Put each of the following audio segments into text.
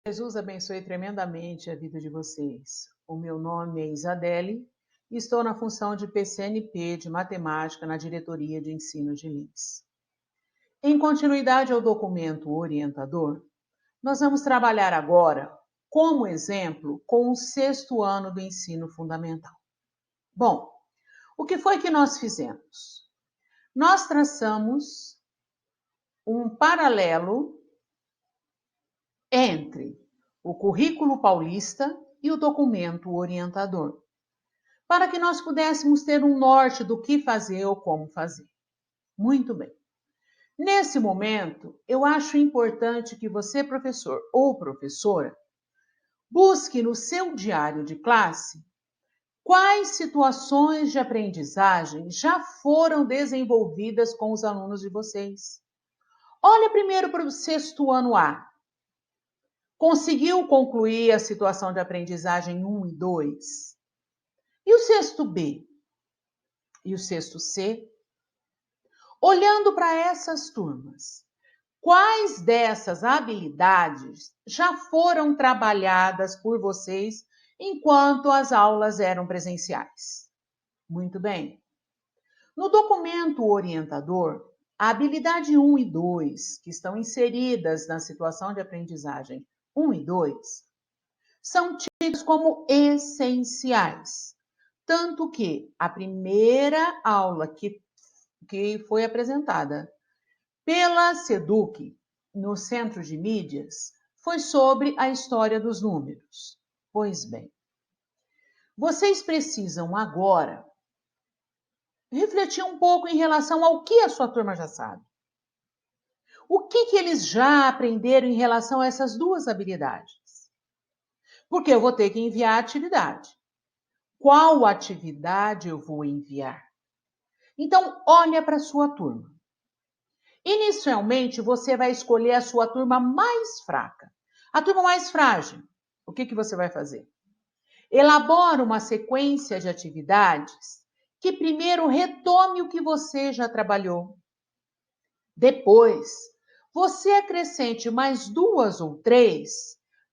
Jesus abençoe tremendamente a vida de vocês. O meu nome é Isadele e estou na função de PCNP de Matemática na Diretoria de Ensino de Lins. Em continuidade ao documento orientador, nós vamos trabalhar agora, como exemplo, com o 6º ano do ensino fundamental. Bom, o que foi que nós fizemos? Nós traçamos um paralelo entre o currículo paulista e o documento orientador, para que nós pudéssemos ter um norte do que fazer ou como fazer. Muito bem. Nesse momento, eu acho importante que você, professor ou professora, busque no seu diário de classe quais situações de aprendizagem já foram desenvolvidas com os alunos de vocês. Olha primeiro para o 6º ano A. Conseguiu concluir a situação de aprendizagem 1 e 2? E o 6º B? E o 6º C? Olhando para essas turmas, quais dessas habilidades já foram trabalhadas por vocês enquanto as aulas eram presenciais? Muito bem. No documento orientador, a habilidade 1 e 2, que estão inseridas na situação de aprendizagem 1 e 2, são tidas como essenciais. Tanto que a primeira aula que foi apresentada pela SEDUC no Centro de Mídias foi sobre a história dos números. Pois bem, vocês precisam agora refletir um pouco em relação ao que a sua turma já sabe. O que eles já aprenderam em relação a essas duas habilidades? Porque eu vou ter que enviar a atividade. Qual atividade eu vou enviar? Então, olha para a sua turma. Inicialmente, você vai escolher a sua turma mais fraca. A turma mais frágil. O que você vai fazer? Elabora uma sequência de atividades que primeiro retome o que você já trabalhou. Depois, você acrescente mais 2 ou 3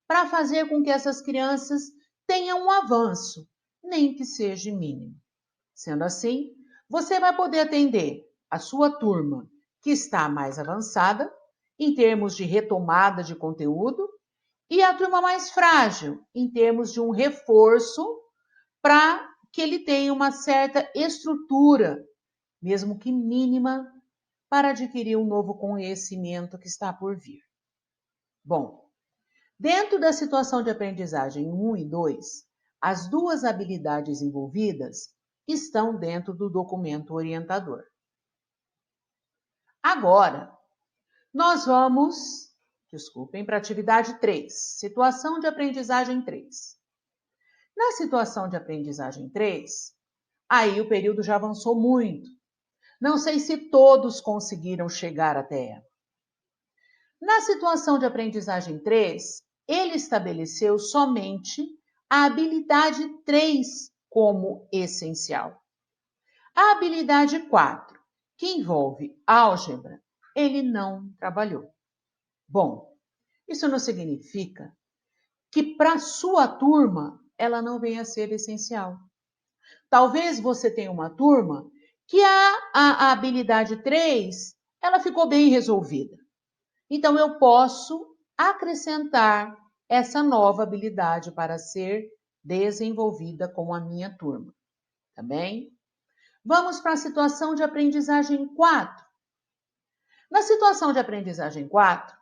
para fazer com que essas crianças tenham um avanço, nem que seja mínimo. Sendo assim, você vai poder atender a sua turma que está mais avançada em termos de retomada de conteúdo e a turma mais frágil em termos de um reforço para que ele tenha uma certa estrutura, mesmo que mínima, para adquirir um novo conhecimento que está por vir. Bom, dentro da situação de aprendizagem 1 e 2, as duas habilidades envolvidas estão dentro do documento orientador. Agora, nós vamos, para a atividade 3, situação de aprendizagem 3. Na situação de aprendizagem 3, aí o período já avançou muito. Não sei se todos conseguiram chegar até ela. Na situação de aprendizagem 3, ele estabeleceu somente a habilidade 3 como essencial. A habilidade 4, que envolve álgebra, ele não trabalhou. Bom, isso não significa que para sua turma ela não venha a ser essencial. Talvez você tenha uma turma que a habilidade 3, ela ficou bem resolvida. Então, eu posso acrescentar essa nova habilidade para ser desenvolvida com a minha turma. Tá bem? Vamos para a situação de aprendizagem 4. Na situação de aprendizagem 4,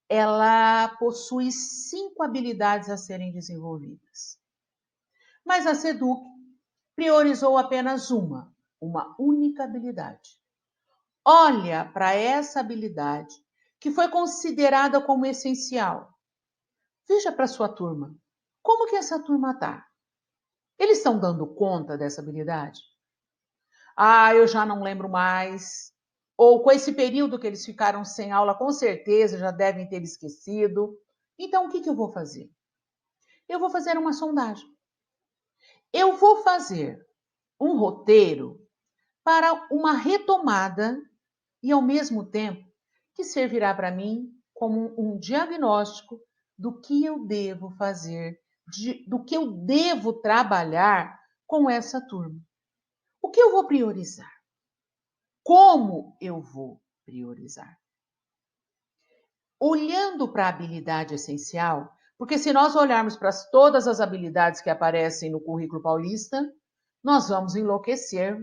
ela possui 5 habilidades a serem desenvolvidas. Mas a SEDUC priorizou apenas uma única habilidade. Olha para essa habilidade que foi considerada como essencial. Veja para sua turma. Como que essa turma está? Eles estão dando conta dessa habilidade? Eu já não lembro mais. Ou com esse período que eles ficaram sem aula, com certeza já devem ter esquecido. Então, o que eu vou fazer? Eu vou fazer uma sondagem. Eu vou fazer um roteiro para uma retomada e, ao mesmo tempo, que servirá para mim como um diagnóstico do que eu devo fazer, do que eu devo trabalhar com essa turma. O que eu vou priorizar? Como eu vou priorizar? Olhando para a habilidade essencial, porque se nós olharmos para todas as habilidades que aparecem no currículo paulista, nós vamos enlouquecer,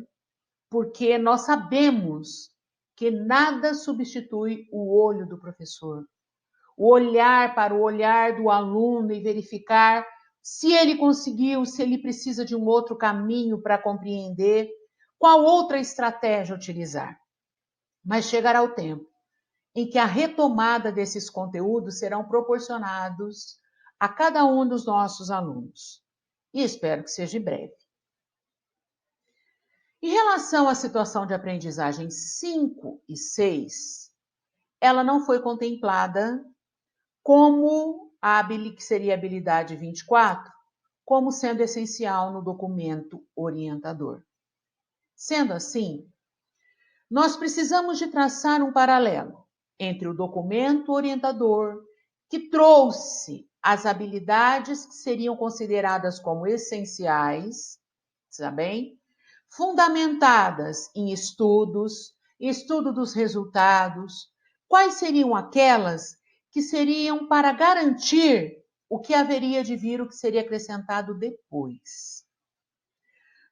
porque nós sabemos que nada substitui o olho do professor. O olhar para o olhar do aluno e verificar se ele conseguiu, se ele precisa de um outro caminho para compreender, qual outra estratégia utilizar. Mas chegará o tempo em que a retomada desses conteúdos serão proporcionados a cada um dos nossos alunos. E espero que seja em breve. Em relação à situação de aprendizagem 5 e 6, ela não foi contemplada como que seria a habilidade 24, como sendo essencial no documento orientador. Sendo assim, nós precisamos de traçar um paralelo entre o documento orientador, que trouxe as habilidades que seriam consideradas como essenciais, está bem? Fundamentadas em estudos, estudo dos resultados, quais seriam aquelas que seriam para garantir o que haveria de vir, o que seria acrescentado depois.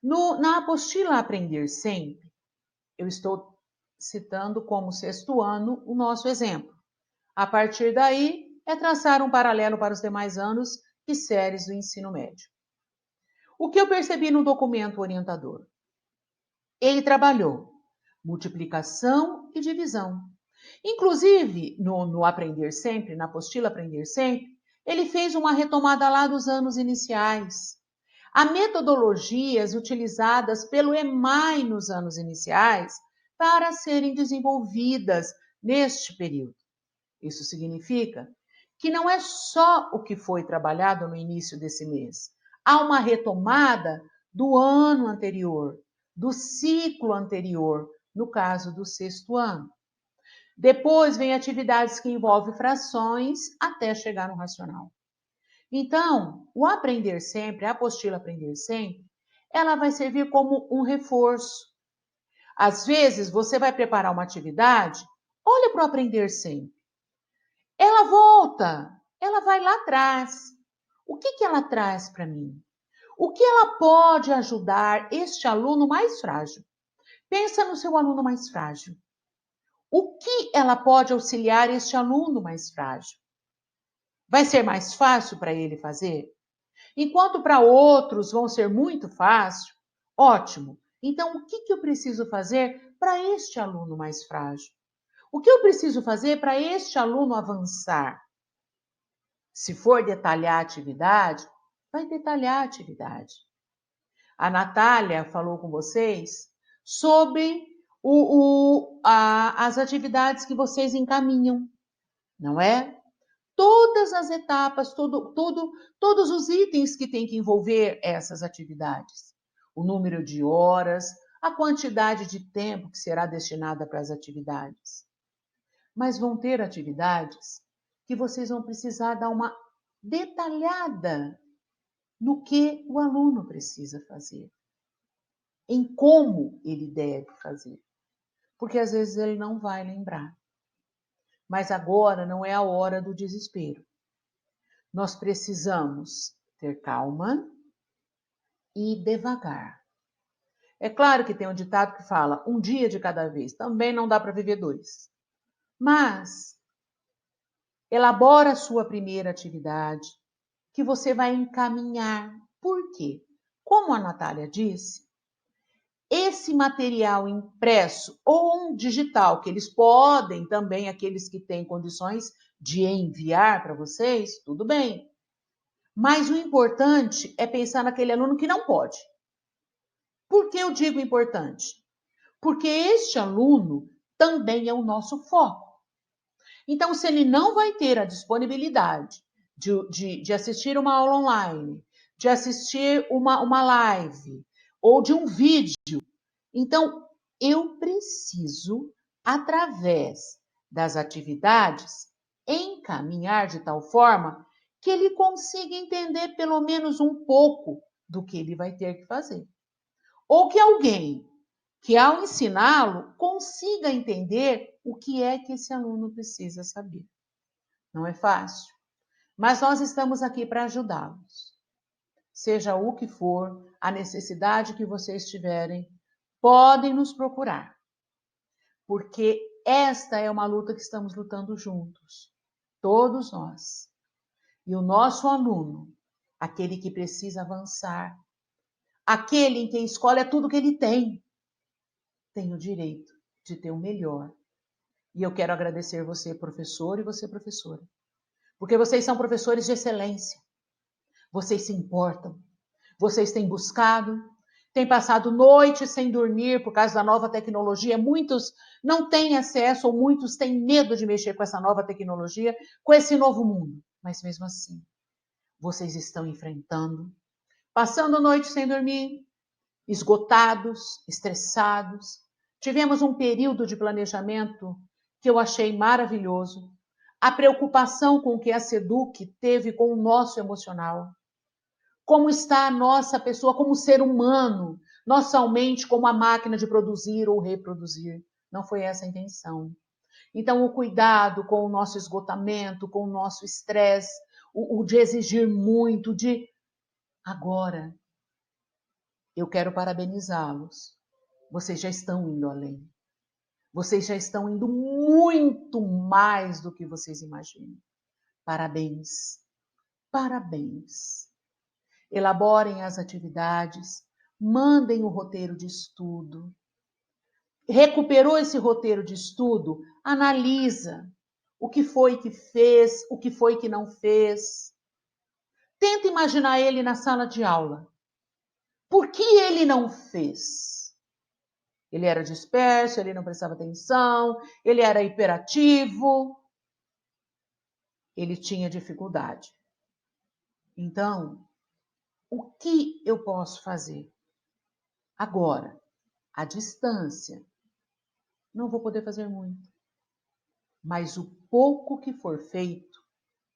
Na apostila Aprender Sempre, eu estou citando como sexto ano o nosso exemplo. A partir daí, é traçar um paralelo para os demais anos e séries do ensino médio. O que eu percebi no documento orientador? Ele trabalhou multiplicação e divisão. Inclusive, no Aprender Sempre, na apostila Aprender Sempre, ele fez uma retomada lá dos anos iniciais. Há metodologias utilizadas pelo EMAI nos anos iniciais para serem desenvolvidas neste período. Isso significa que não é só o que foi trabalhado no início desse mês. Há uma retomada do ano anterior, do ciclo anterior, no caso do sexto ano. Depois vem atividades que envolvem frações até chegar no racional. Então, o Aprender Sempre, a apostila Aprender Sempre, ela vai servir como um reforço. Às vezes, você vai preparar uma atividade, olha para o Aprender Sempre. Ela volta, ela vai lá atrás. O que ela traz para mim? O que ela pode ajudar este aluno mais frágil? Pensa no seu aluno mais frágil. O que ela pode auxiliar este aluno mais frágil? Vai ser mais fácil para ele fazer? Enquanto para outros vão ser muito fácil, ótimo. Então, o que eu preciso fazer para este aluno mais frágil? O que eu preciso fazer para este aluno avançar? Se for detalhar a atividade, vai detalhar a atividade. A Natália falou com vocês sobre as atividades que vocês encaminham, não é? Todas as etapas, todos os itens que tem que envolver essas atividades. O número de horas, a quantidade de tempo que será destinada para as atividades. Mas vão ter atividades que vocês vão precisar dar uma detalhada no que o aluno precisa fazer, em como ele deve fazer, porque às vezes ele não vai lembrar. Mas agora não é a hora do desespero. Nós precisamos ter calma e devagar. É claro que tem um ditado que fala um dia de cada vez, também não dá para viver dois. Mas elabora a sua primeira atividade, que você vai encaminhar. Por quê? Como a Natália disse, esse material impresso ou um digital, que eles podem também, aqueles que têm condições de enviar para vocês, tudo bem. Mas o importante é pensar naquele aluno que não pode. Por que eu digo importante? Porque este aluno também é o nosso foco. Então, se ele não vai ter a disponibilidade de assistir uma aula online, de assistir uma live ou de um vídeo, então eu preciso, através das atividades, encaminhar de tal forma que ele consiga entender pelo menos um pouco do que ele vai ter que fazer. Ou que alguém que, ao ensiná-lo, consiga entender o que é que esse aluno precisa saber. Não é fácil, mas nós estamos aqui para ajudá-los. Seja o que for, a necessidade que vocês tiverem, podem nos procurar, porque esta é uma luta que estamos lutando juntos, todos nós. E o nosso aluno, aquele que precisa avançar, aquele em quem a escola é tudo que ele tem o direito de ter o melhor. E eu quero agradecer você, professor, e você, professora, porque vocês são professores de excelência. Vocês se importam, vocês têm buscado, têm passado noites sem dormir por causa da nova tecnologia. Muitos não têm acesso ou muitos têm medo de mexer com essa nova tecnologia, com esse novo mundo. Mas mesmo assim, vocês estão enfrentando, passando noites sem dormir, esgotados, estressados. Tivemos um período de planejamento que eu achei maravilhoso. A preocupação com que a SEDUC teve com o nosso emocional. Como está a nossa pessoa como ser humano, não somente como a máquina de produzir ou reproduzir. Não foi essa a intenção. Então, o cuidado com o nosso esgotamento, com o nosso estresse, o de exigir muito, de agora, eu quero parabenizá-los. Vocês já estão indo além. Vocês já estão indo muito mais do que vocês imaginam. Parabéns. Parabéns. Elaborem as atividades, mandem o roteiro de estudo. Recuperou esse roteiro de estudo? Analisa o que foi que fez, o que foi que não fez. Tenta imaginar ele na sala de aula. Por que ele não fez? Ele era disperso, ele não prestava atenção, ele era hiperativo, ele tinha dificuldade. Então, o que eu posso fazer? Agora, à distância, não vou poder fazer muito. Mas o pouco que for feito,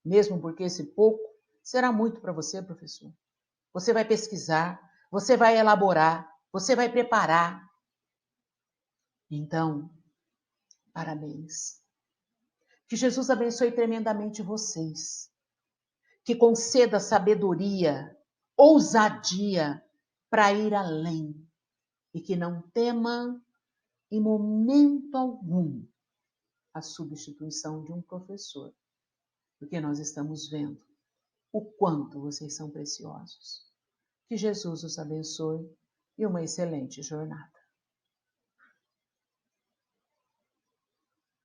mesmo porque esse pouco será muito para você, professor. Você vai pesquisar, você vai elaborar, você vai preparar. Então, parabéns. Que Jesus abençoe tremendamente vocês. Que conceda sabedoria, ousadia para ir além. E que não tema, em momento algum, a substituição de um professor. Porque nós estamos vendo o quanto vocês são preciosos. Que Jesus os abençoe e uma excelente jornada.